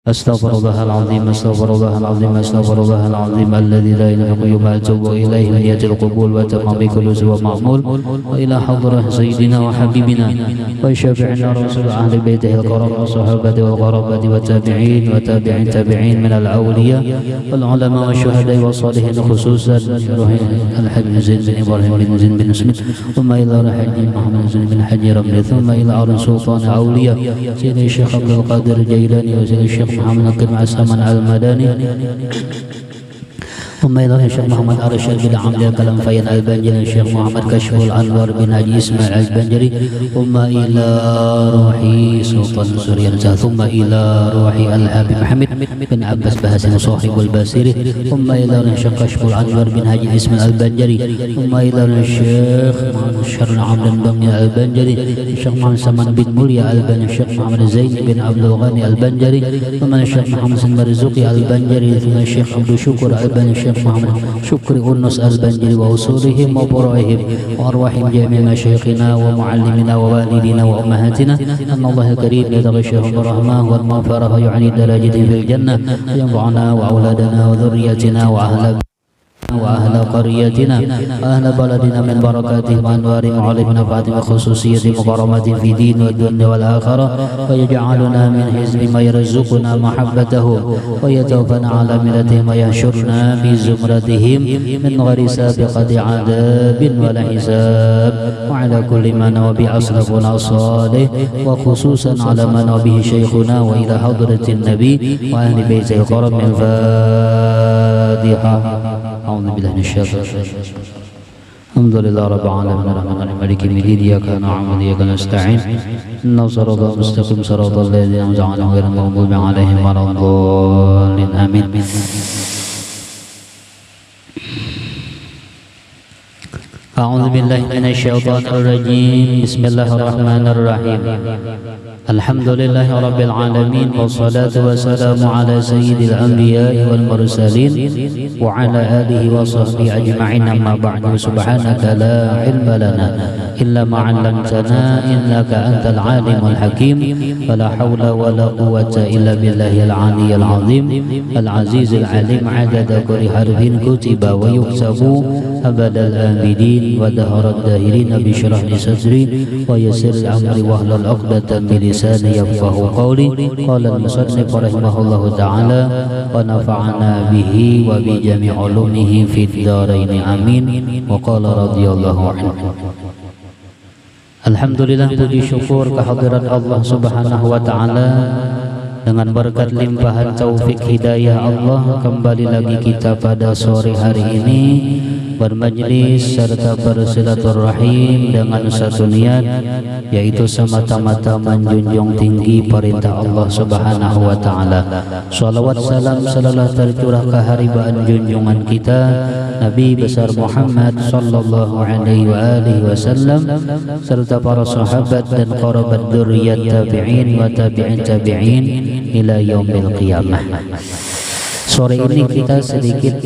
Astaghfirullahaladzim, astaghfirullahaladzim, astaghfirullahaladzim alladzi la ilaha illa huwa atubu ilaihi wa yatul qubul wa tamami kulli wa ma'mul wa ila hadrah sayyidina wa habibina wa syafi'ina rasul ahli baitihi al-karam wa sahabati wal qarabati wa tabi'in tabi'in min al-awliya wal ulama wa syuhada wa salihin khususan al-habib Zain bin Ibrahim bin Zain bin Smith thumma ila Haji Muhammad Zain bin Haji Ramli thumma ila Arun Sultan Awliya Sayyidi Syekh Abdul Qadir Jailani wa Sayyidi Syekh محمد القدم عسامان المدني ثم إلى الشيخ محمد أرشد بن عبد الكلام فين البنجري الشيخ محمد كشف الأنوار بن حجي إسماعيل البنجري ثم إلى روحي سلطان سوريان ثم إلى روحي الحبيب محمد بن عباس بهاسن صاحب البصيري ثم إلى الشيخ كشف الأنوار بن حجي إسماعيل البنجري ثم إلى الشيخ محمد شرن عبد البنجري البنجري الشيخ محمد سمان بن موليا البنجري الشيخ محمد زين بن عبد الغني البنجري ثم الشيخ محمد سن مرزوقي البنجري ثم الشيخ عبد الشكر البنجري محمد شكر أنس البنجري وأصولهم وفروعهم وأرواحهم جميع مشايخنا ومعلمنا ووالدينا وأمهاتنا أن الله الكريم يتغشاهم برحمة والمغفرة ويعني درجتهم في الجنة وينفعنا وأولادنا وذريتنا وأهل قريتنا وأهل بلدنا من بركاته وأنوار وعلم نفعات وخصوصية مكرمات في دين والدنيا والآخرة ويجعلنا من حزب ما يرزقنا محبته ويتوفنا على ملتهم ويحشرنا في زمرتهم من غير سابقة عذاب ولا حساب وعلى كل ما نوى بأسلافنا الصالح وخصوصا على ما نوى به شيخنا وإلى حضرة النبي وأهل بيته الكرم الفاتحة. أعوذ بالله من الشيطان الحمد لله رب العالمين الرحمن الرحيم مالك يوم الدين إياك نعبد وإياك نستعين إن الصراط المستقيم صراط الذين أنعمت عليهم غير المغضوب عليهم ولا الضالين آمين. أعوذ بالله من الشيطان الرجيم بسم الله الرحمن الرحيم الحمد لله رب العالمين والصلاة والسلام على سيد الأنبياء والمرسلين وعلى آله وصحبه أجمعين أما بعد سبحانك لا علم لنا إلا ما علمتنا إنك أنت العالم الحكيم فلا حول ولا قوة إلا بالله العلي العظيم العزيز العليم عدد كل حرف كتب ويكتب أبد الآبدين ودهر الداهرين بشرح صدري ويسر أمري واحلل عقدة من لساني يفقهوا قولي قال المصنف رحمه الله تعالى ونفعنا به وبجميع علومه في الدارين آمين وقال رضي الله عنه. Alhamdulillah, puji syukur kehadirat Allah Subhanahu wa taala. Dengan berkat limpahan taufik hidayah Allah, kembali lagi kita pada sore hari ini bermajlis serta bersilaturahim dengan satu niat, yaitu semata-mata menjunjung tinggi perintah Allah Subhanahu wa taala. Shalawat salam selalu tercurah ke haribaan junjungan kita Nabi besar Muhammad sallallahu alaihi wasallam serta para sahabat dan kerabat dzurriyyat tabi'in wa tabi'in ila yaumil qiyamah. Sore ini kita sedikit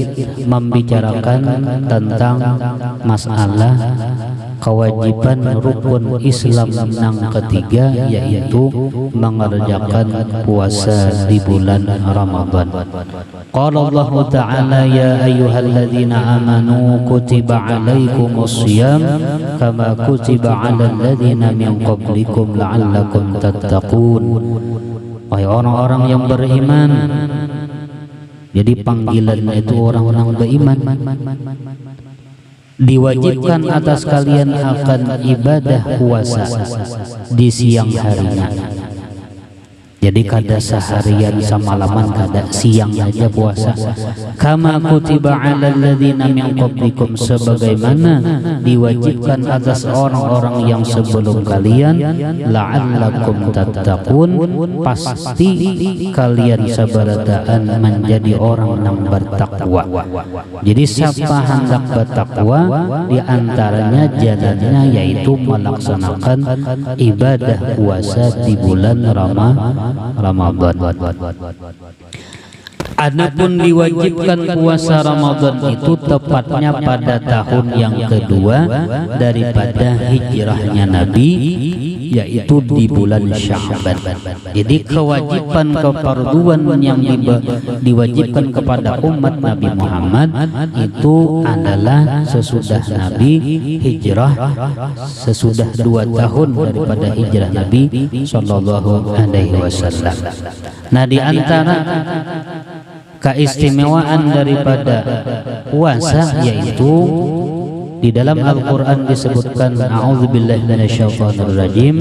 membicarakan tentang masalah kewajiban rukun Islam yang ketiga, yaitu mengerjakan puasa di bulan Ramadan. Qala Allah Ta'ala ya ayyuhalladzina amanu kutiba alaikumus shiyam kama kutiba alal ladzina min qablikum la'allakum tattaqun. Wahai orang-orang yang beriman. Jadi panggilan itu orang-orang beriman, diwajibkan atas kalian akan ibadah puasa di siang harinya. Jadi kada seharian semalaman, kada siang aja puasa. Kama kutiba alal ladzina min qablikum, sebagaimana diwajibkan atas orang-orang yang sebelum kalian, la'allakum tattaqun, pasti kalian sabarataan menjadi orang yang bertakwa. Jadi siapa hendak bertakwa, di antaranya jalannya yaitu melaksanakan ibadah puasa di bulan Ramadan. Adapun diwajibkan puasa Ramadan itu tepatnya pada tahun yang kedua daripada hijrahnya Nabi, yaitu di bulan Sya'ban. Jadi kewajiban kefarduan yang diwajibkan kepada umat Nabi Muhammad itu adalah sesudah Nabi hijrah, sesudah 2 tahun daripada hijrah Nabi sallallahu alaihi wasallam. Nah, di antara keistimewaan daripada puasa yaitu di dalam Al-Quran disebutkan a'udzubillahi minasyaitonirrajim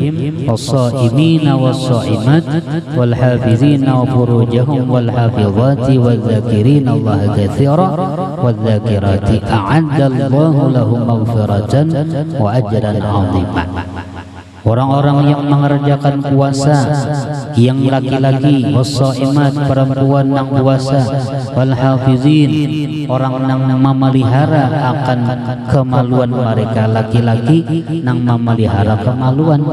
was-shaimina was-shaimat wal hafizina furujahum wal hafizati wadz-dzakirina Allah katsira wadz-dzakirati a'addallahu lahum maghfiratan wa ajran 'azima. Orang-orang yang mengerjakan puasa, yang laki-laki, was-shaimat, perempuan yang puasa, wal hafizin, orang yang memelihara akan kemaluan mereka, laki-laki yang memelihara kemaluan,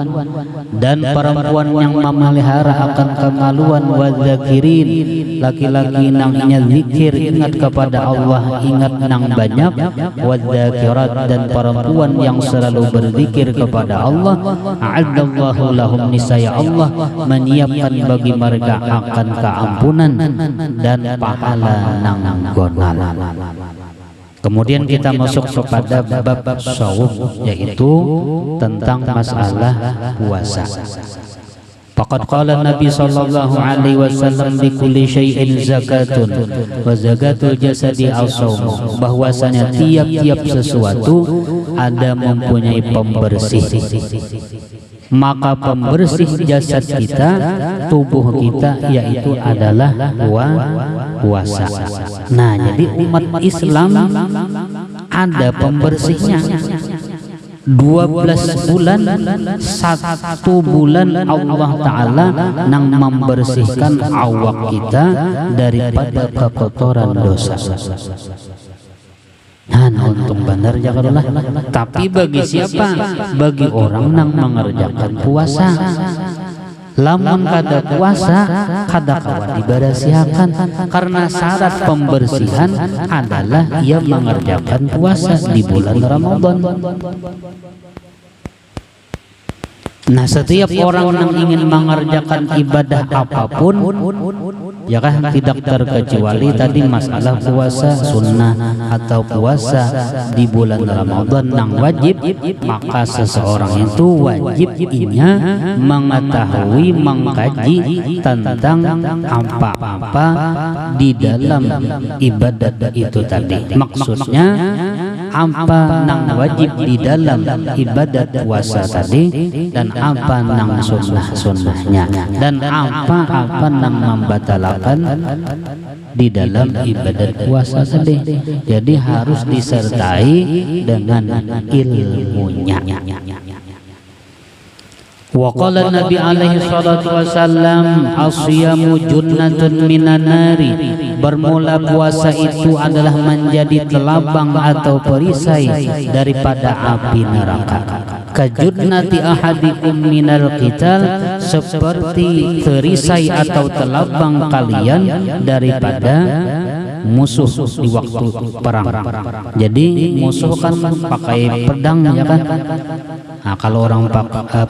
dan perempuan yang memelihara akan kemaluan, wadz-dzakirin, laki-laki yang zikir, ingat kepada Allah, ingat yang banyak, wadz-dzakirat, dan perempuan yang selalu berzikir kepada Allah, a'addallahu lahum, niscaya Allah menyiapkan bagi mereka akan keampunan dan pahala nang gonal. Kemudian kita masuk kepada bab shaum, yaitu tentang masalah puasa. Faqad qala Nabi sallallahu alaihi wasallam bi kulli syai'in zakatun wa zakatul jasadi as-shaum, bahwasanya tiap-tiap sesuatu ada mempunyai pembersih, maka pembersih jasad kita, tubuh kita, yaitu adalah puasa. Nah, jadi umat Islam ada pembersihnya. 12 bulan, 1 bulan Allah Ta'ala yang membersihkan awak kita daripada kekotoran dosa. Nah, untung benar jakarlah. Tapi bagi siapa? Bagi orang yang mengerjakan puasa. Lamun kada puasa, kada kawan dibarasihakan, karena syarat pembersihan adalah ia mengerjakan puasa di bulan Ramadan. Nah, setiap orang yang ingin mengerjakan ibadah apapun, ya kan, tidak terkecuali tadi masalah puasa sunnah atau puasa di bulan Ramadan yang wajib, maka seseorang itu wajibnya mengetahui, mengkaji tentang apa-apa di dalam ibadat itu tadi. Maksudnya apa yang wajib di dalam ibadat puasa tadi, dan apa yang sunnah-sunnahnya, dan apa-apa yang membatalkan di dalam ibadat puasa tadi. Jadi harus disertai dengan ilmunya. Wa qala Nabi alaihi salatu wasallam as-siyamu junnatun minan nari, bermula puasa itu adalah menjadi telabang atau perisai daripada api neraka. Kajunnati ahadikum minal qital, seperti perisai atau telabang kalian daripada musuh di waktu perang. Jadi musuh kan pakai pedang, ya kan. Nah, kalau orang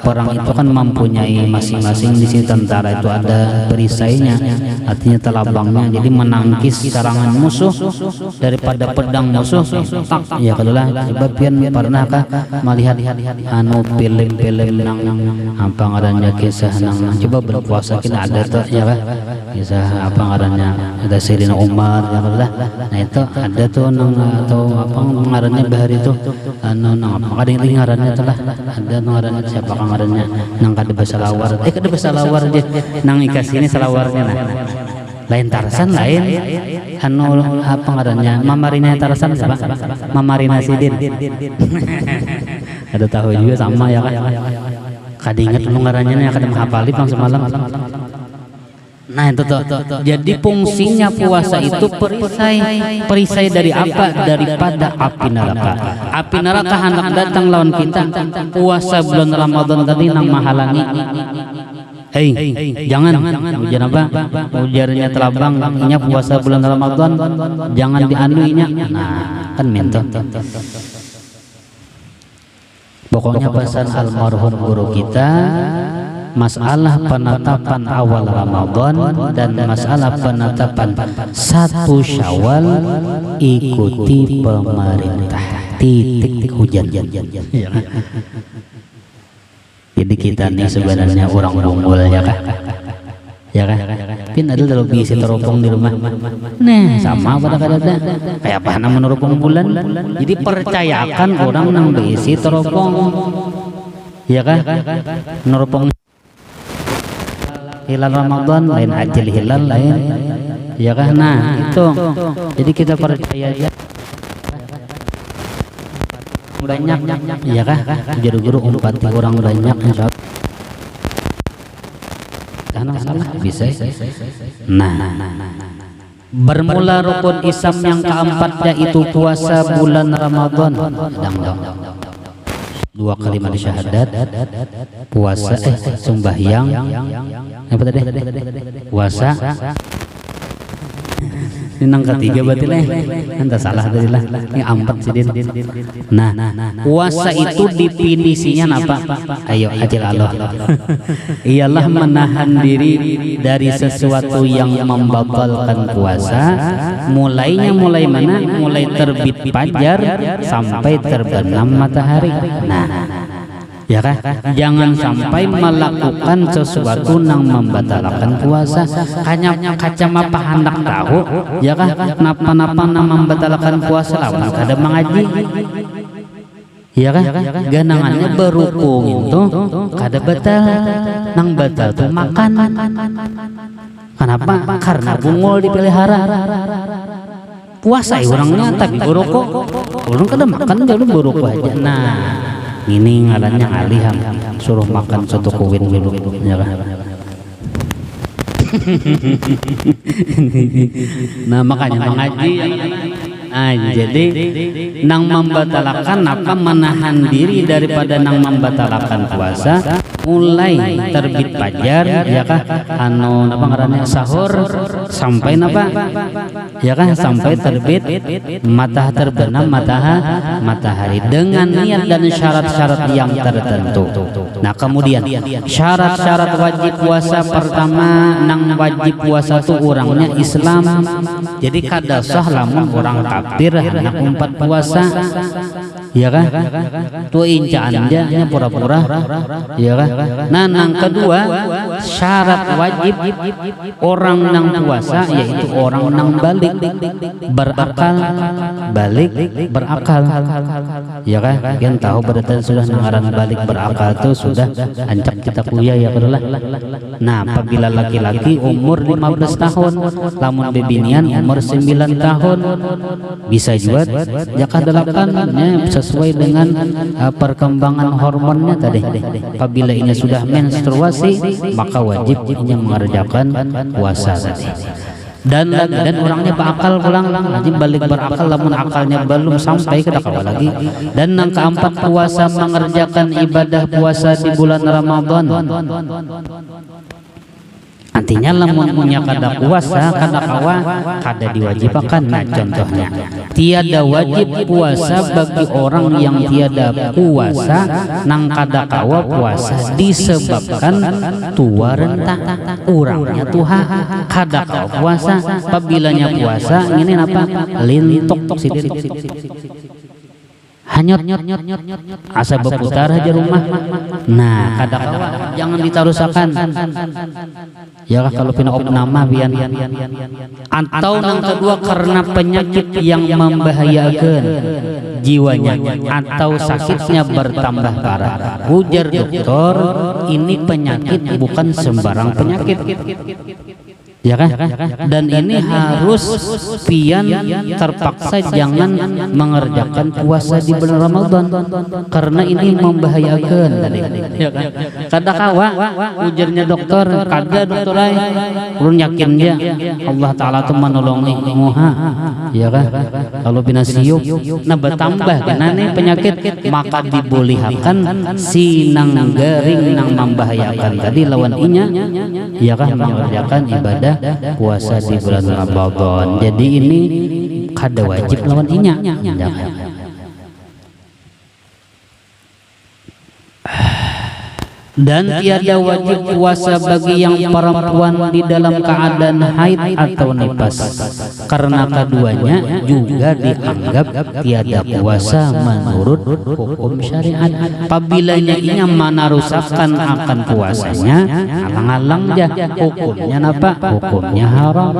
perang itu kan mempunyai masing-masing, di sini tentara itu ada perisainya, artinya telabangnya. Jadi menangkis serangan musuh daripada pedang musuh. Tak, ya kalah. Coba pian pernahkah melihat film-film nang apa ngarannya, kisah nang coba berpuasa kena ada tuh, ya kan. Kisah apa ngarannya, ada Sayyidina Umar, ya kalah. Nah, itu ada tuh nang atau apa ngarannya bahar itu nang apa kadang ngarannya telah ada ngarannya, siapa ngarannya nang kada basalawar, kada basalawar je nang ikas ini salawarnya. Nah, lain Tarsan, lain apa ngarannya, Mamarina Tarsan siapa? Mamarina Sidin. Ada tahu juga sama, ya kan. Kada ingat lu ngarannya, kada menghafali pang semalam. Nah, itu tuh. Jadi fungsinya puasa itu perisai dari apa? Daripada api neraka. Api neraka hendak datang lawan kita. Puasa bulan Ramadan tadi nang menghalangi. Hei, jangan ujar apa? Ujarnya telabang, inya puasa bulan Ramadan, jangan dianuinya. Nah, kan minta. Pokoknya pesan almarhum guru kita, masalah penetapan awal Ramadan dan masalah penetapan 1 Syawal ikuti pemerintah. Titik hujan. Jadi kita nih sebenarnya orang unggul ya kan? Ya kan? Pin ada lebih isi teropong di rumah. Nah, sama pada kadang kayak apa nama neropong bulan. Jadi percayakan orang nang bisi teropong. Ya kan? Neropong hilal Ramadan lain, ajil hilal lain. Ya kan? Nah, itu. Jadi kita percaya aja. Banyak ya kah guru-guru umpati orang banyak insyaallah salah bisa. Nah, bermula rukun Islam yang keempat yaitu puasa bulan Ramadan. 2 kalimat syahadat, puasa sembahyang apa tadi, puasa ini nang ketiga berarti lah, entah salah tadi lah, ini 4 sidin. Nah, puasa itu definisinya apa? Ayo ajil Allah. Ialah menahan diri dari sesuatu yang membatalkan puasa. Mulai mana? Mulai terbit fajar sampai terbenam matahari. Nah, ya kan? Jangan sampai melakukan sesuatu yang membatalkan puasa. Hanya kacama hendak tahu, ya kan? Napa-napa yang membatalkan puasa lawan kada mengaji. Ya kan? Ganangannya berukung itu kada batal. Nang batal tuh makan. Kenapa? Karena bungul dipelihara. Puasa orangnya tapi berukung. Orang kada makan jadi berukung aja. Nah, ini ngarannya aliham suruh makan soto kuwin dulu ya kan. Nah makanya mengaji. Jadi nang membatalkan apa, menahan diri daripada nang membatalkan puasa mulai terbit fajar ya kah napa ngarannya sahur sampai napa ya kan sampai terbit terbenam matahari dengan niat dan syarat-syarat yang tertentu. Nah kemudian syarat-syarat wajib puasa pertama, nang wajib puasa tuh orangnya Islam. Jadi kada sah lamun orang kafir hendak umpat puasa ya kan, tuh incaan dia pura-pura ya kan. Nah nang kedua syarat wajib orang nang puasa yaitu orang nang balik berakal ya kan. Kan tahu berarti sudah ngaran balik berakal tuh sudah ancak kita kuliah ya lah. Nah apabila laki-laki umur 15 tahun, lamun bebinian umur 9 tahun, bisa juga jaka 8 sesuai dengan perkembangan hormonnya tadi. Apabila ini sudah menstruasi maka wajib ini mengerjakan puasa tadi. Dan orangnya berakal pulang lagi balik berakal, namun akalnya belum sampai ke dakawal lagi. Dan yang keempat puasa mengerjakan ibadah puasa di bulan Ramadan. Artinya lamun punya kada puasa kada kawa kada diwajibkan. Nah contohnya tiada wajib puasa bagi orang yang tiada puasa nang kada kawa puasa disebabkan tua rentah urangnya tuha kada kawa puasa. Pabilanya puasa ini apa lintok sidin hanyut asa berputar aja rumah. Nah kada kawa jangan ditarusakan ya kalau pina opnama bian. Atau yang kedua karena penyakit yang membahayakan jiwanya atau sakitnya bertambah parah. Ujar dokter ini penyakit bukan sembarang penyakit ya kan. Dan ini harus pian terpaksa jangan mengerjakan puasa di bulan Ramadan karena ini membahayakan ya kan. Kada kawa ujarnya dokter kada dokter ay ulun yakin dia Allah taala tuh menolongi muha ya kan. Kalau bina siup nah bertambah kenane penyakit maka dibolehkan sinang garing nang membahayakan tadi lawan inya ya kan mengerjakan ibadah puasa di bulan Ramadan. Jadi ini kada wajib lawan inya. Dan tiada wajib puasa bagi yang perempuan di dalam keadaan haid atau nifas, karena keduanya juga dianggap tiada puasa menurut hukum syariat. Apabila ia menarusakkan akan puasanya, alang-alang aja hukumnya apa? Hukumnya haram.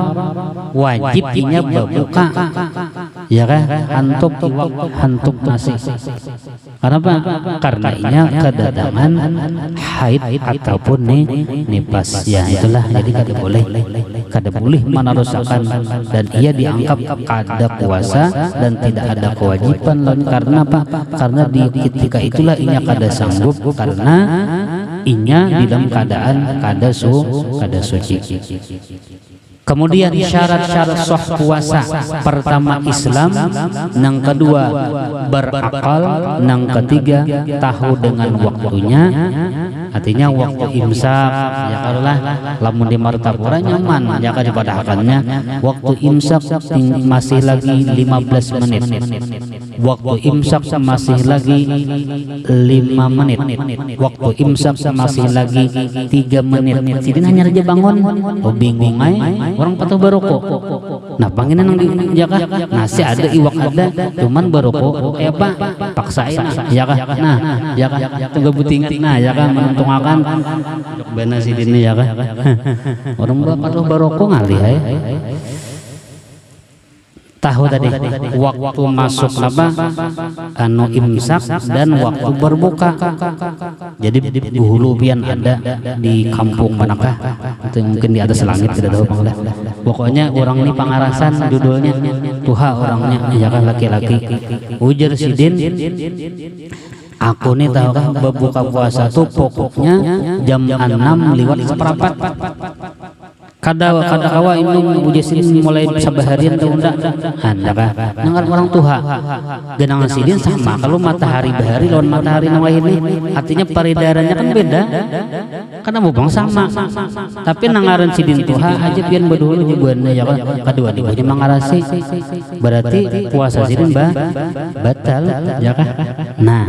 Wajibnya berbuka, ya kan? Hantuk nasi. Kenapa? Karena inya kedatangan haid ataupun nifas, ya itulah. Jadi kada boleh menarusakan, dan ia dianggap kada puasa dan tidak ada kewajiban lain. Karena apa? Karena di ketika itulah inya kada sanggup, karena inya di dalam keadaan kada suci. Kemudian syarat-syarat sah puasa, pertama Islam, yang kedua berakal, yang ketiga tahu dengan waktunya. Artinya waktu imsak, ya kalah lamun di martapura nyaman, ya kan pada akannya waktu imsak masih lagi 15 menit. Waktu imsak masih lagi 5 menit. Waktu imsak masih lagi 3 menit. Jadi hanya aja bangun, oh bingung ay, orang patuh baroko. Nah panginan yang dijaga, nasi ada, iwak ada, cuman baroko, apa paksain, ya kan? Nah, ya kan? Tunggu buting, nah ya kan menentukan benar sih ini, ya kan? Orang patuh baroko ngalih ay. Tahu tadi waktu masuk apa anu imsak dan waktu berbuka. Jadi dahulu pian ada di kampung manakah, atau mungkin di atas langit, tidak tahu bang. Pokoknya orang ini pangarasan judulnya, tuha orangnya, ya kan, laki-laki. Ujar sidin, aku nih tahu kan berbuka puasa tuh pokoknya jam 6 lewat seperempat. Kada kawa ini bujesin mulai sabaharian tuh ndak handaka nangan orang tuha genangan sidin sama. Kalau matahari bahari lawan matahari nawa ini, artinya peredarannya kan beda, karena bubang sama, tapi nangaran sidin tuha aja pian badulu jubuannya, ya kan? Kedua dibanya mangarasi, berarti puasa sidin batal, ya kan? Nah,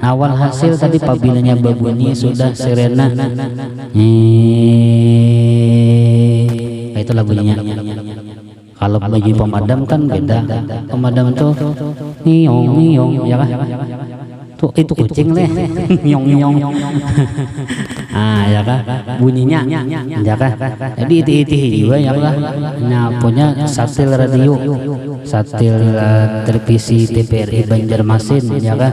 awal hasil tadi pabilanya babunyi sudah serena, itulah bunyinya. Kalau bunyi pemadam kan beda. Pemadam tuh nyong, ya kan? Tuh itu kucing leh, nyong. Ah, ya kan? Bunyinya, ya kan? Jadi itu juga, ya kan? Nah, punya satil radio, satil televisi TVRI Banjarmasin, ya kan?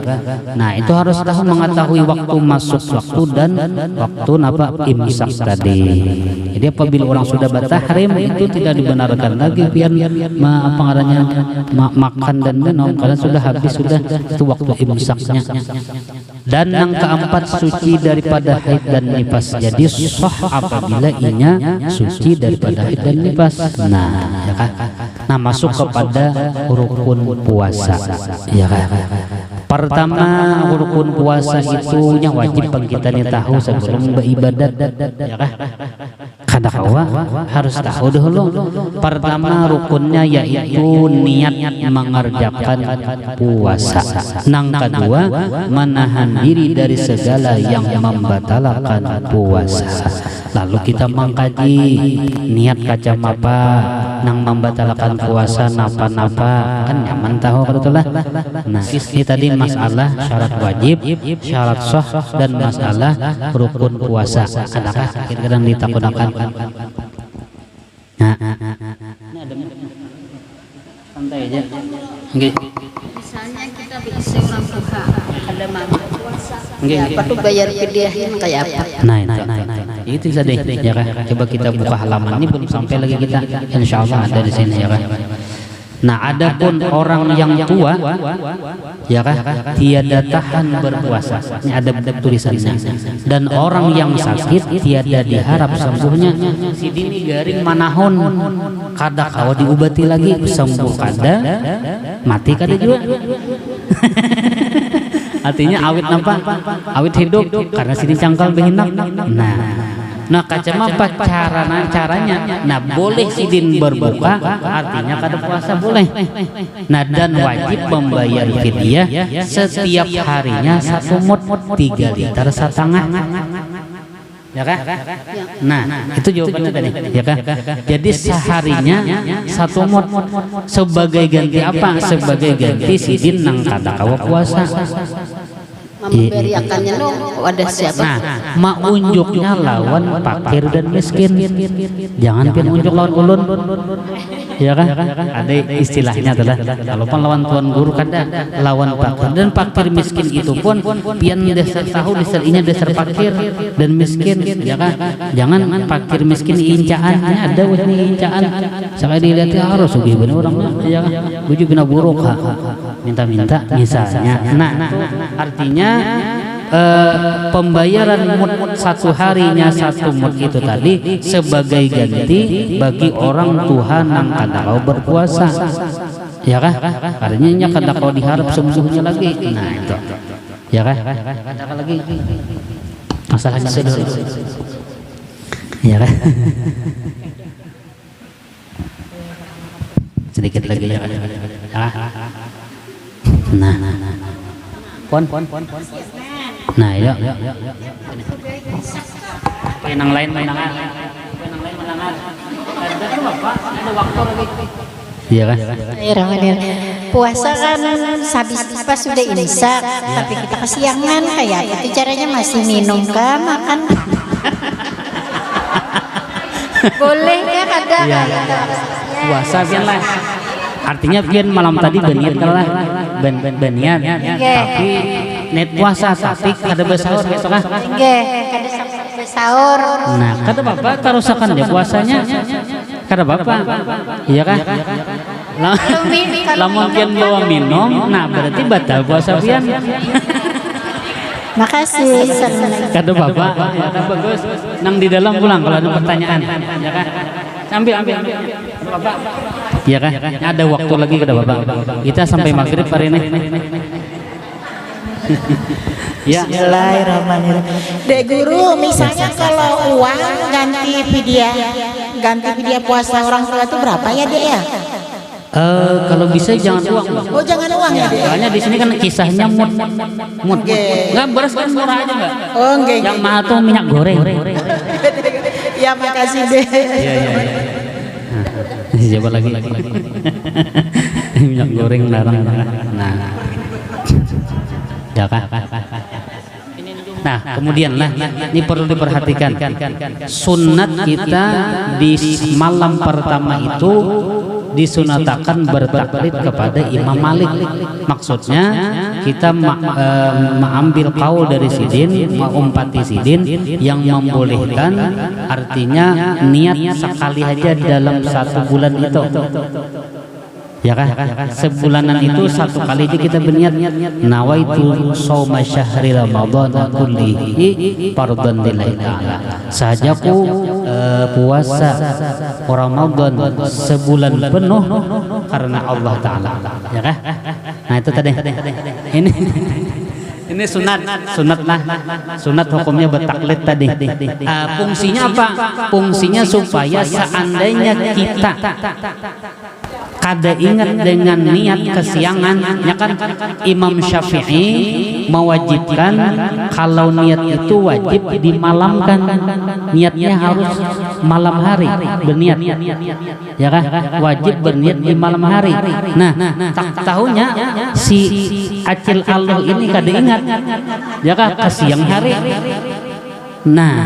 Nah, itu harus tahu mengetahui waktu masuk waktu dan waktu apa imsak tadi. Jadi apabila orang sudah batahrim, itu tidak dibenarkan lagi biar apa ngarannya makan dan minum, karena sudah habis, sudah itu waktu imsaknya. Dan yang keempat suci daripada haid dan nifas. Jadi sah apabila inya suci daripada haid dan nifas. Nah, ya kan? Nah, masuk kepada rukun puasa, ya kan? Pertama, rukun puasa itu yang wajib kita tahu sebelum beribadat, ya kan? Kada kawa harus tahu dulu. Pertama rukunnya yaitu niat mengerjakan puasa. Nang kedua, menahan diri dari segala yang membatalkan puasa. Lalu kita mengkaji niat kacamapa nang membatalkan puasa napa-napa, kan nyaman tahu betulah. Nah, ini tadi masalah syarat wajib, syarat sah, dan masalah rukun puasa. Adakah kadang ditakunakan? Nah, santai aja. Nggih. Misalnya kita bisa orang duha, ada mama. Ya, apa tuh bayar fidyahnya kayak apa? Nah, itu saja deh, ya kan? Coba kita buka halaman ini, belum sampai lagi kita. Insyaallah ada di sini, ya kan? Nah, adapun orang yang tua, ya kan, tiada tahan berpuasa. Ini ada tulisannya. Dan orang yang sakit tiada diharap sembuhnya. Si dini garing manahon, kada kawa diobati lagi, sembuh kada, mati kada juga. Artinya awit napa? Awit hidup, karena sini cangkal behinak. Nah, Nah kacama apa caranya? Nah boleh sidin berbuka, artinya kada puasa boleh. Nah dan wajib membayar fidyah setiap harinya 1 mud 3 liter setengah. Ya kan? Nah, itu jawabannya tadi, ya kan? Jadi seharinya 1 mud sebagai ganti apa? Sebagai ganti sidin nang kada kawa puasa. Memberiakannya no wadah siapa? Nah, maunjuknya lawan fakir dan miskin. Jangan pin unjuk lawan ulun. Ya kan? Ada istilahnya adalah kalau pun lawan tuan guru kada lawan fakir dan fakir miskin itu pun pian dasar tahu dasarnya dasar fakir dan miskin, ya kan? Jangan fakir miskin incaannya ada wani incaan. Sekali dilihat harus sugih bener orangnya, ya kan? Bujuk bina buruk minta-minta misalnya. Nah, artinya pembayaran mud 1 harinya 1 mud itu tadi sebagai ganti bagi orang Tuhan yang kada kau berpuasa, ya kan? Artinya kada kau diharap sembuhnya lagi. Nah itu, ya kan? Ada lagi masalahnya sedul, ya kan? Sedikit lagi ya kan? Nah. Pon. Nah, ya. Penang lain menangan. Ada waktu lagi. Iya kan? Puasa kan habis pas sudah imsak, tapi kita kesiangan kayak itu caranya masih minum kah makan? Boleh ya kada? Puasa biar lah. Artinya pian malam tadi beniat kalah beniat tapi net puasa tapi kada bersahur gitu kan? Nggih, kada sampai bersahur. Nah, kada apa-apa karusakan dia puasanya. Kada apa-apa. Iya kan? Lamun pian bawa minum, nah berarti batal puasa pian. Makasih. Kada apa-apa. Ya, bagus. Nang di dalam pulang kalau ada pertanyaan, ya kan? Ambil. Bapak. Iya kan? Ada waktu lagi kada Bapak. Kita sampai maghrib hari ini. Ya. Bismillahirrahmanirrahim. Dek guru, misalnya kalau uang ganti fidyah puasa orang tua itu berapa ya Dek ya? Kalau bisa jangan uang. Oh jangan uang ya Dek. Soalnya di sini kan kisahnya mud. Enggak beras kan murah aja enggak? Oh enggak. Yang mahal tuh minyak goreng. Ya makasih Dek. Iya. Coba lagi. Minyak goreng larang. Nah. Ya kan? Nah, kemudian ini perlu diperhatikan. Sunat kita di malam pertama itu disunatakan bertaklid kepada Imam Malik. Maksudnya kita mengambil kaul dari sidin, mengumpati sidin yang membolehkan, artinya niat sekali aja dalam 1 bulan itu. Ya kan? Sebulanan itu 1 kali aja kita berniat nawaitu shauma syahri ramadhan kullihi fardhan lillahi ta'ala. Sajaku puasa Ramadan sebulan penuh karena Allah Ta'ala. Ya kan? Nah itu tadi. Ini sunat hukumnya bertaklid tadi. Fungsinya apa? Fungsinya supaya seandainya kita kada ingat dengan niat kesiangan, ya kan? Imam Syafi'i mewajibkan kalau niat itu wajib dimalamkan, niatnya harus malam hari berniat, ya kan? Wajib berniat di malam hari. Nah, tak tahunya si Acil Allah ini kada ingat, ya kan? Ke siang hari. Nah,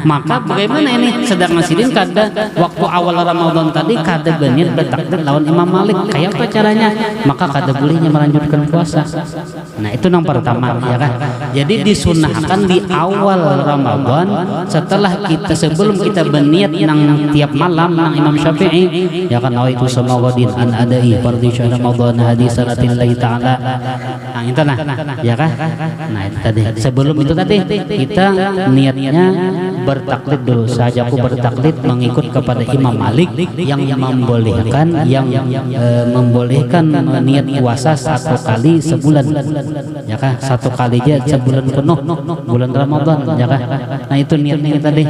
maka bagaimana ini? Sedangkan sidin kada waktu awal Ramadan tadi kada berniat bertaklid lawan Imam Malik. Kayak apa caranya? Maka kada bolehnya melanjutkan puasa. Nah, itu yang pertama, ya kan? Jadi disunahkan di awal Ramadan setelah kita sebelum kita berniat nang tiap malam nang Imam Syafi'i, ya kan? Nawaitu samawadin an adai fardhi syahr Ramadan hadisanatillah ta'ala. Nah, itu ya kan? Nah, itu tadi. Sebelum itu tadi kita niatnya bertaklid dulu. Sahajaku bertaklid mengikut kepada Imam Malik yang membolehkan niat puasa 1 kali sebulan, ya kah? 1 kali aja sebulan penuh, bulan Ramadan, ya kah? Nah itu niatnya tadi.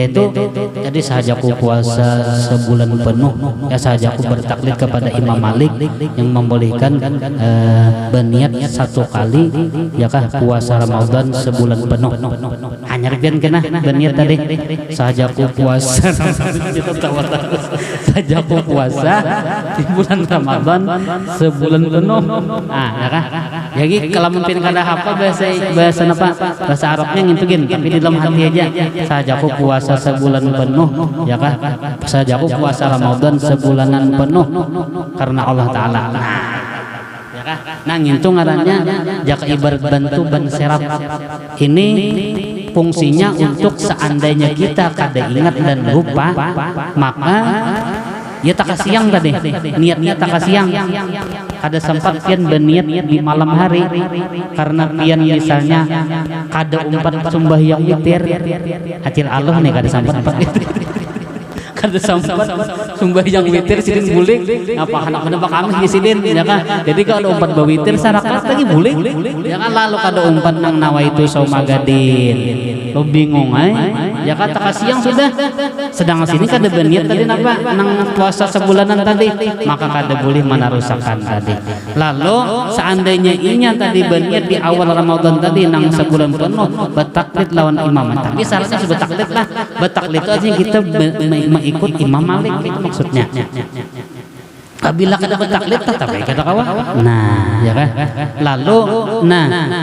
Itu jadi sahajaku puasa sebulan penuh, ya sahajaku bertaklid kepada Imam Malik yang membolehkan berniat 1 kali, ya kah, puasa Ramadan sebulan penuh. Hanya pian kena berniat tadi sahajaku puasa sahajaku puasa di bulan Ramadan sebulan penuh. Ah, ya kah? Jadi kalau mungkin kada apa bahasa apa? Bahasa Arabnya ngintugin, tapi di dalam hati aja. Sahajaku puasa sebulan penuh, ya kah? Sahajaku puasa Ramadan sebulanan penuh karena Allah Ta'ala. Nah ngintung ngarannya jaka ibarat bantu ban serap. Ini fungsinya untuk seandainya kita kada ingat dan lupa, maka ya tak siang tadi niatnya tak siang, kada sempat pian berniat di malam hari karena pian misalnya kada umpat sembahyang witir acil Allah nih kada sempat kada sempat sembahyang witir sidin bulik apa anak-anak kami di sidin, ya kan? Jadi kalau ada umpat bawitir sarakat lagi bulik, ya kan? Lalu kada umpat nang nawa itu saumagadin lo bingung ya kan? Tak siang sudah sedang sini kada berniat tadi napa nang puasa sebulanan tadi, maka kada boleh menarusakan tadi. Lalu seandainya inya tadi berniat di awal Ramadan tadi nang sebulan penuh bertaklid lawan imam, tapi syaratnya sudah taklid lah. Bertaklid itu artinya kita ikut Imam Malik, itu maksudnya. Apabila kada bertaklid tetap kada kawa. Nah, ya kan? Lalu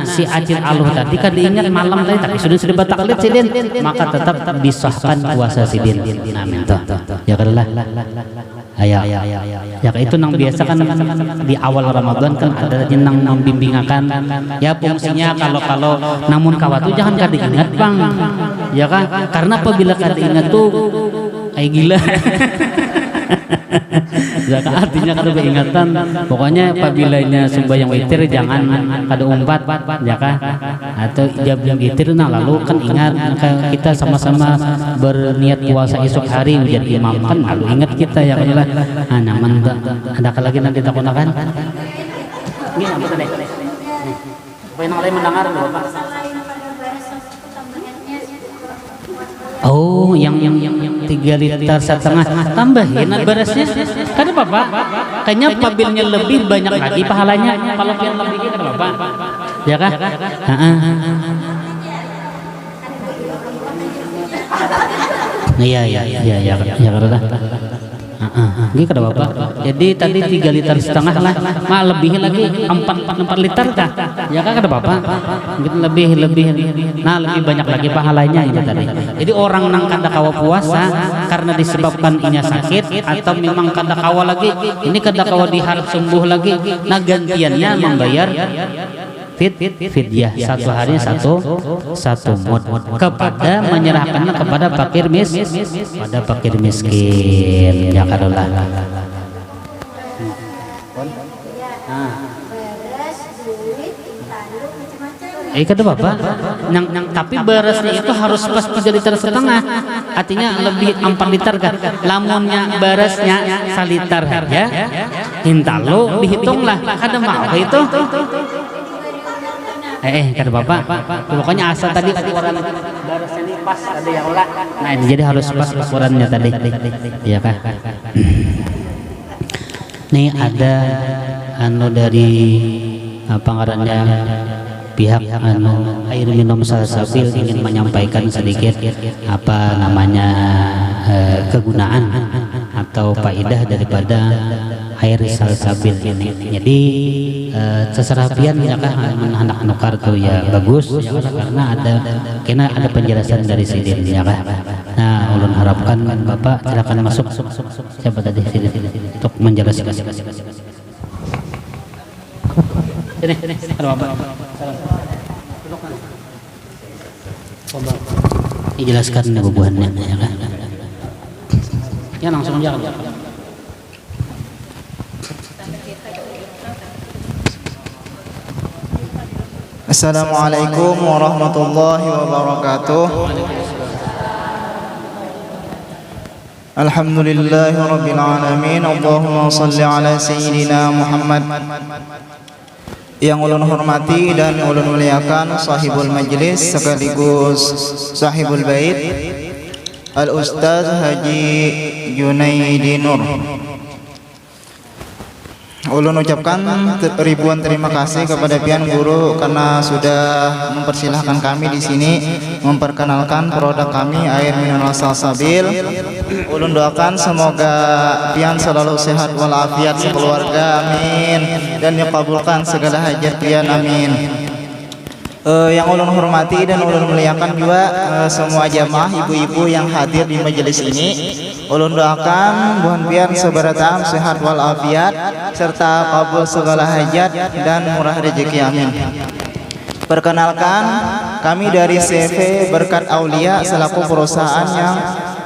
si Acil Aluh tadi kada ingat malam tadi tapi sudah bertaklid sidin, maka tetap disahkan puasa sidin. Amin toh. Ya kada lah. Ya itu nang biasa kan di awal Ramadan kan ada nang membimbingakan. Ya fungsinya kalau namun kawatu jangan kada ingat bang. Ya kan? Karena apabila kada ingat tuh gila. Zaka artinya kada beingatan. Pokoknya apabila sembahyang witir jangan kada umpat, ya kan? Atau jam witir nah lalu kan ingat kita sama-sama berniat puasa esok hari menjadi imam kan lalu ingat kita ya kan lah. Ah nyaman ada lagi nanti takunakan. Ini apa tadi? Supaya nang lain mendengar Bapak. Oh, yang 3,5 liter tambahin berasnya. Kan Bapak? Kayaknya pabilnya lebih banyak lagi pahalanya. Kalau yang lebih kan Bapak? Ya kan? Iya karena. Ini kada Bapak. Jadi tadi 3,5 liter lah. Mah lebih lagi 4 liter kah? Ya kan kada Bapak? Mungkin lebih. Nah, lebih banyak lagi pahalanya ini tadi. Jadi orang nang kada kawa puasa karena disebabkan inya sakit atau memang kada kawa lagi, ini kada kawa diharap sembuh lagi. Nah, gantiannya membayar fidyah 1 hari 1 mud kepada menyerahkannya kepada fakir miskin, ya kadolah. Kada Bapak. Tapi berasnya itu harus pas 3,5 liter. Artinya lebih 4 liter kan. Lamunnya berasnya 1 liter ya. Hintalo dihitunglah. Kada mau itu. Kada Bapak. Pokoknya asal tadi ukuran barasnya ini pas ada yang ulah. Nah, ini jadi harus pas ukurannya tadi. Iya kah? Nih ada dari apa ngarannya pihak air minum salsabil ingin menyampaikan sedikit apa namanya kegunaan atau faedah daripada air salsabil ini. Jadi seserapian ya kan anak nukar tuh ya bagus ya, karena ada penjelasan dari sidin ya kan. Nah, ulun harapkan Bapak silakan masuk. Siapa tadi sidin untuk menjelaskan. Sini ada Bapak. Dijelaskan kebubuhannya ya kan. Ya langsung jalan. Assalamualaikum warahmatullahi wabarakatuh. Alhamdulillahirabbil alamin. Allahumma shalli ala sayyidina Muhammad. Yang ulun hormati dan ulun muliakan sahibul majlis sekaligus sahibul bait Al Ustaz Haji Junaidi Nur. Ulun ucapkan ribuan terima kasih kepada pian guru karena sudah mempersilahkan kami di sini memperkenalkan produk kami air mineral salsabil. Ulun doakan semoga pian selalu sehat walafiat sekeluarga, amin, dan dikabulkan segala hajat pian, amin. Yang ulun hormati dan ulun muliakan juga semua jamaah ibu-ibu yang hadir di majelis ini. Ulun doakan buhan pian sebaratam sehat walafiat serta kabul segala hajat dan murah rezeki, amin. Perkenalkan, kami dari CV Berkat Aulia selaku perusahaan yang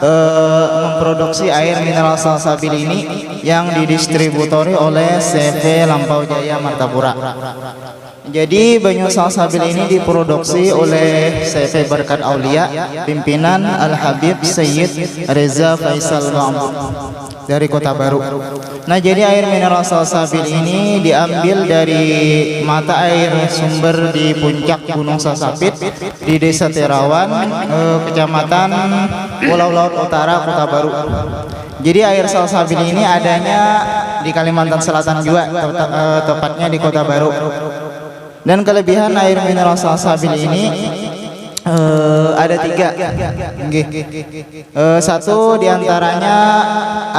memproduksi air mineral salsabil ini yang didistributori oleh CV Lampau Jaya Martapura. Jadi banyu salsabil ini diproduksi oleh CV Berkat Aulia pimpinan Al Habib Sayyid Reza Faisal Mahmud dari Kota Baru. Nah, jadi air mineral salsabil ini diambil dari mata air sumber di puncak Gunung Salsabit di Desa Terawan, Kecamatan Pulau Laut Utara, Kota Baru. Jadi air salsabil ini adanya di Kalimantan Selatan juga, tepatnya di Kota Baru. Dan kelebihan air mineral salsabil ini ada 3. Satu diantaranya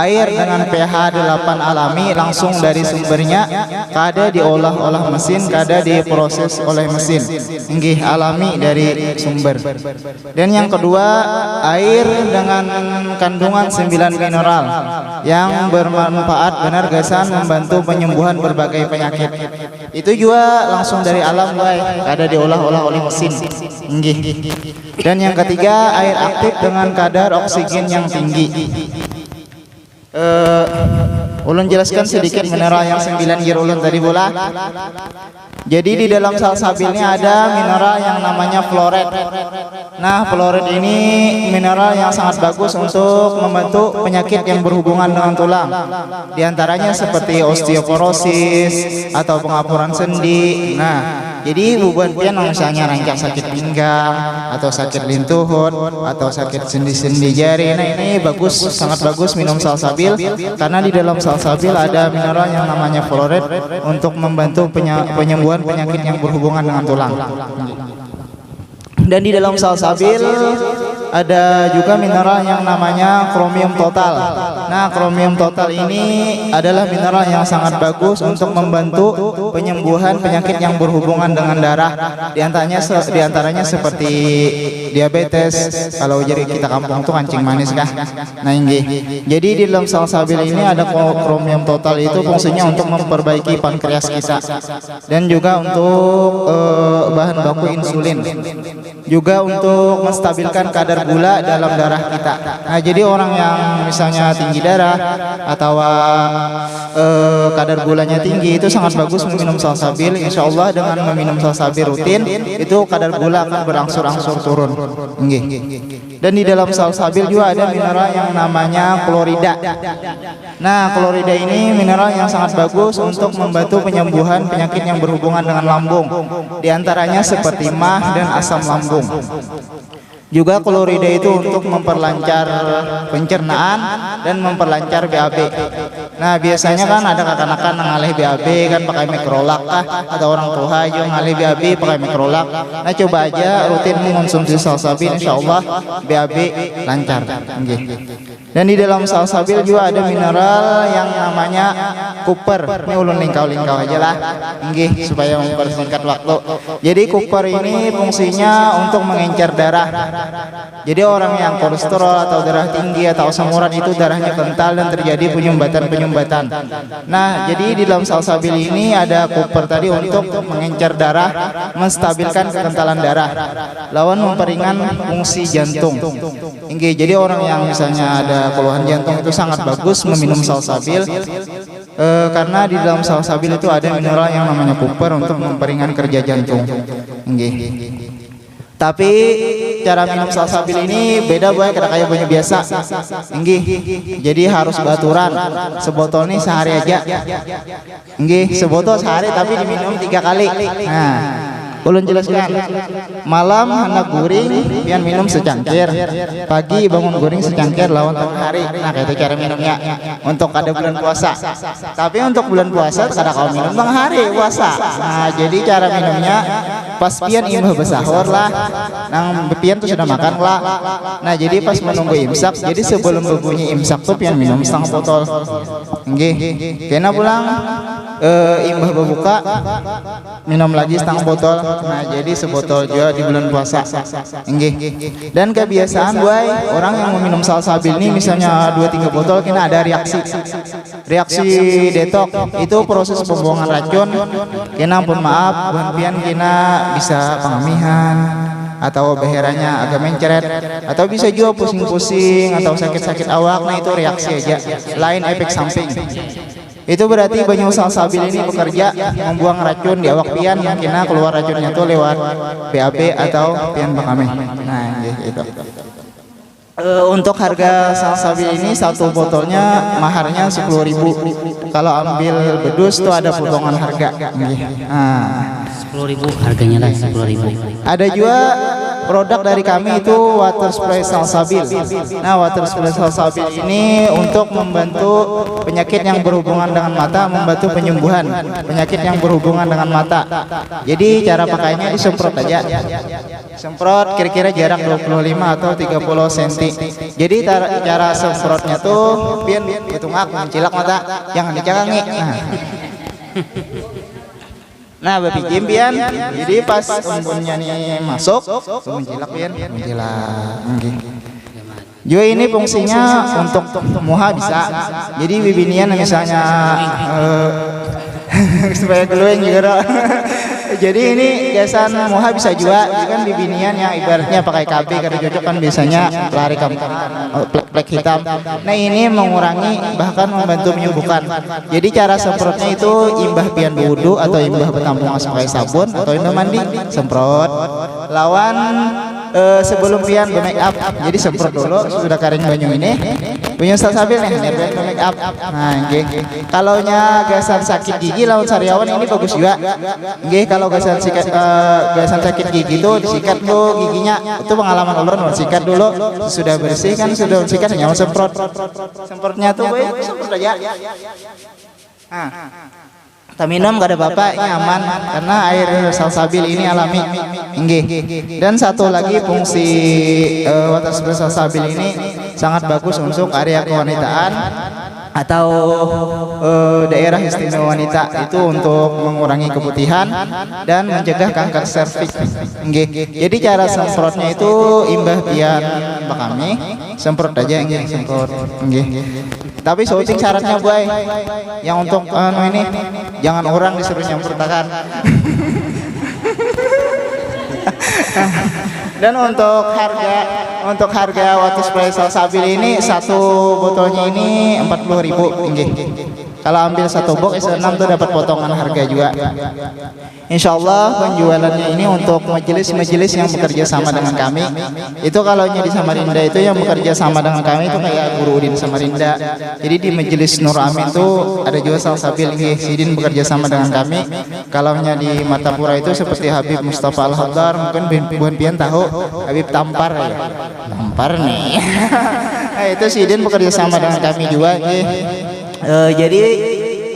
air dengan pH 8 alami langsung dari sumbernya, kada diolah mesin, kada diproses oleh mesin, alami dari sumber. Dan yang kedua, air dengan kandungan 9 mineral yang bermanfaat benar gasan membantu penyembuhan berbagai penyakit. Itu juga langsung dari alam, kada diolah oleh mesin. Dan yang ketiga, air aktif dengan kadar oksigen yang tinggi. Ulun jelaskan sedikit mineral yang 9 ulun tadi bola. Jadi di dalam salsabilnya ada mineral yang namanya fluorid. Nah, fluorid ini mineral yang sangat bagus untuk membantu penyakit yang berhubungan dengan tulang. Di antaranya seperti osteoporosis atau pengapuran sendi. Nah, jadi bubuhan pian misalnya rancang sakit pinggang atau sakit lintuhut atau sakit sendi-sendi jari. Nah, ini bagus, sangat bagus minum salsabil karena di dalam salsabil ada mineral yang namanya fluorid untuk membantu penyembuhan penyakit yang berhubungan dengan tulang. Dan di dalam salsabil ada juga mineral yang namanya kromium total. Nah, kromium total ini adalah mineral yang sangat bagus untuk membantu penyembuhan penyakit yang berhubungan dengan darah. Di antaranya seperti diabetes. Kalau jadi kita kampung tuh kancing manis kah? Nah, jadi di dalam salsabil ini ada kromium total, itu fungsinya untuk memperbaiki pankreas kita dan juga untuk bahan baku insulin. Juga untuk menstabilkan kadar gula dalam darah kita. Nah, jadi orang yang misalnya tinggi darah atau kadar gulanya tinggi itu sangat bagus meminum salsabil. Insya Allah dengan meminum salsabil rutin itu kadar gula akan berangsur-angsur turun. Dan di dalam salsabil juga ada mineral yang namanya klorida. Nah, klorida ini mineral yang sangat bagus untuk membantu penyembuhan penyakit yang berhubungan dengan lambung. Di antaranya seperti mah dan asam lambung. Juga klorida itu untuk memperlancar pencernaan dan memperlancar BAB. Nah, biasanya kan ada kanakan ngalih BAB kan pakai mikrolak atau orang tua aja ngalih BAB pakai mikrolak. Nah, coba aja rutin mengonsumsi salsabil, insyaallah BAB lancar. Dan di dalam salsabil juga ada mineral yang namanya kuper. Ini ulun lingkau-lingkau aja lah, supaya mempersingkat waktu. Jadi kuper ini fungsinya untuk mengencer darah. Jadi orang yang kolesterol atau darah tinggi atau asam urat itu darahnya kental dan terjadi penyumbatan. Nah, jadi di dalam salsabil ini ada kuper tadi untuk mengencer darah, menstabilkan kekentalan darah, lawan memperingan fungsi jantung. Jadi orang yang misalnya ada keluhan jantung itu sangat bagus meminum salsabil. Karena di dalam salsabil itu ada mineral yang namanya kuper untuk memperingan kerja jantung. Tapi cara minum salsabil ini beda boy kada kayak banyak biasa. Inggih. Jadi harus baturan. Sebotol ini sehari aja. Inggih, sebotol sehari tapi diminum 3 kali. Nah, ulun jelaskan. Malam hendak guring pian minum secangkir. Pagi bangun guring secangkir lawan tengah hari. Nah, itu cara minumnya untuk ada bulan puasa. Tapi untuk bulan puasa kada kau minum tengah hari puasa. Nah, jadi cara minumnya pas pian imbah besahur lah. Nang pian tuh sudah makan lah. Nah, jadi pas menunggu imsak, jadi sebelum berbunyi imsak tuh pian minum setengah botol. Nggih. Kena pulang imbah berbuka minum lagi setengah botol. Nah, jadi sebotol juga di bulan puasa. Nggih. Dan kebiasaan boy, orang yang meminum salsabil ini misalnya 2-3 botol kena ada reaksi. Reaksi detok itu proses pembuangan racun. Kena pun maaf, buan pian kena bisa pengamihan atau beheranya agak mencret atau bisa juga pusing-pusing atau sakit-sakit awak. Nah, itu reaksi aja, lain efek samping. Itu berarti banyu salsabil ini bekerja membuang racun di awak pian yang kena keluar racunnya tuh lewat BAB atau pian bakame. Nah, gitu. Untuk harga salsabil ini satu botolnya maharnya 10.000. Kalau ambil bedus tuh ada potongan harga. Nah, 10.000 harganya lah 10.000. ada juga produk dari kami itu water spray salsabil. Nah, water spray salsabil ini untuk membantu penyakit yang berhubungan dengan mata, membantu penyembuhan penyakit yang berhubungan dengan mata. Jadi cara pakainya disemprot aja. Semprot kira-kira jarak 25 atau 30 cm. Jadi cara semprotnya tuh pian betungak mencilak mata, jangan dicakangi. Nah, bapijim pian. Jadi pas embunnya nih masuk, mencilak pian, mencilak. Juga ini fungsinya untuk muha bisa. Jadi bibinian misalnya supaya keluar juga. Jadi ini gasan muha bisa juga. Jadi kan bibinian yang ibaratnya pakai KB karena cocok kan biasanya lari plek hitam. Nah, ini mengurangi bahkan membantu menyembuhkan. Jadi cara semprotnya itu imbah pian wudu atau imbah bertampung pakai sabun atau imbah mandi semprot. Lawan sebelum pian make up. Jadi semprot dulu sudah kering banyu ini. Punya salsabil nih biar make up. Nah, nggih. Kalau nya gasan sakit gigi lawan sariawan ini bagus juga. Nggih, kalau gasan sakit gigi itu disikat dulu giginya. Itu pengalaman ulun, sikat dulu. Sudah bersih kan sudah sikat hanya semprot. Semprotnya tuh semprot aja. Minum gak ada bapak, ini aman karena air salsabil ini alami. Nggih. Dan satu lagi fungsi water spray salsabil ini sangat bagus untuk area kewanitaan atau daerah istimewa wanita, itu untuk mengurangi keputihan dan mencegah kanker serviks. Nggih. Jadi cara semprotnya itu imbah pian bakami, semprot aja nggih, semprot. Nggih. Tapi syuting syaratnya boy, yang untuk ini jangan orang disuruh nyemprotakan. Dan untuk harga water spray salsabil ini satu botolnya ini 40.000 nggih. Kalau ambil satu box 6 tuh dapat potongan harga juga. Insyaallah penjualannya ini untuk majelis-majelis yang bekerja sama dengan kami. Itu kalau di Samarinda itu yang bekerja sama dengan kami itu kayak Guru Udin Samarinda. Jadi di Majelis Nur Amin itu ada juga salsabil nggih. Sidin bekerja sama dengan kami. Kalau di Martapura itu seperti Habib Mustafa Al-Haddar, mungkin buan pian tahu Habib Tampar ya. Tampar nih. Nah, itu Sidin bekerja sama dengan kami juga nggih. Jadi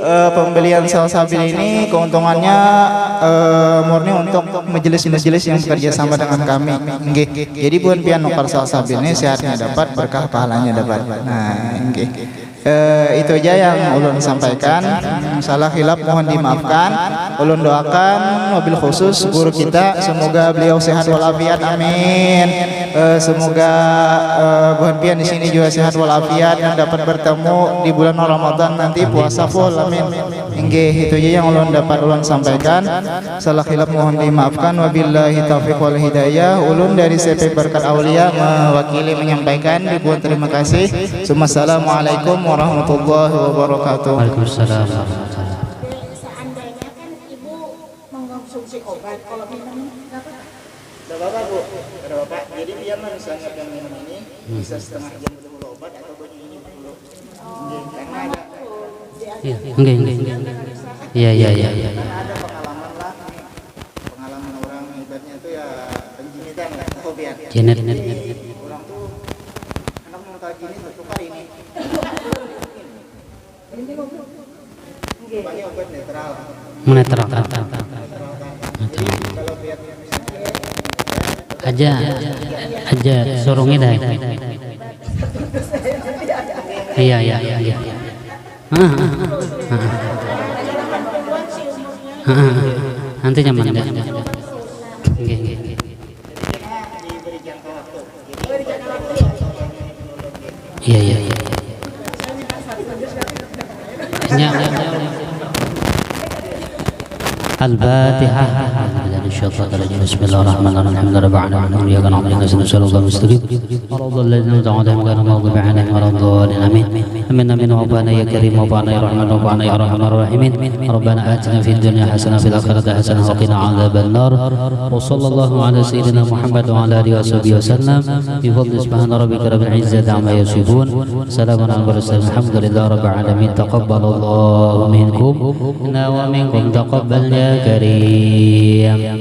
pembelian salsabil ini keuntungannya murni untuk majelis-majelis yang bekerja sama dengan kami. Nggih. Jadi bukan pian nukar salsabil ini sehatnya dapat, berkah pahalanya dapat. Nah, nggih. Itu aja yang ulun sampaikan. Salah khilaf mohon dimaafkan. Ulun doakan mobil khusus guru kita semoga beliau sehat walafiat, amin. Semoga buhan pian di sini juga sehat walafiat dan dapat bertemu di bulan Ramadan nanti puasa full, amin. Nggih, itu aja yang ulun dapat ulun sampaikan. Salah khilaf mohon dimaafkan. Wabillahi taufiq wal hidayah. Ulun dari CP Berkat Aulia mewakili menyampaikan ribuan terima kasih. Assalamualaikum warahmatullahi wabarakatuh. Waalaikumsalam. Seandainya kan ibu mengkonsumsi obat, kalau minum Enggak apa-apa, Bu. Enggak apa-apa. Jadi Bisa setengah jam dulu obat atau bunyi ini dulu. Karena ada Iya, enggak. Iya. ada pengalaman lah nih. Pengalaman orang ibaratnya tuh ya penjinitan nggak tahu biar. Jenet. Orang tuh anak mau tahu gini tukar ini. Banyak obat netral. Menetral. Kalau biar Aja sorongnya dah. Iya. Nanti nyaman deh. Nggih. diberi jangka waktu. Iya. Al-Fatihah. Bismillahirrahmanirrahim. Iyyaka na'budu wa iyyaka nasta'in. Shiratal ladzina an'amta 'alaihim ghairil maghdubi 'alaihim waladdallin. Amin. Rabbana ya Karim, Rabbana ya Rahman, Rabbana ya Arhamar Rahimin. Rabbana atina fid dunya hasanah wa fil akhirati hasanah wa qina 'adzabannar. Wa sallallahu 'ala sayyidina Muhammad wa 'ala alihi washabihi wasallam. Bi fadli subhana rabbika rabbil 'izzati 'amma yasifun. Salamun 'alal mursalin. Alhamdulillahi rabbil 'alamin. Taqabbalallahu minkum wa minkum taqabbal ya Karim.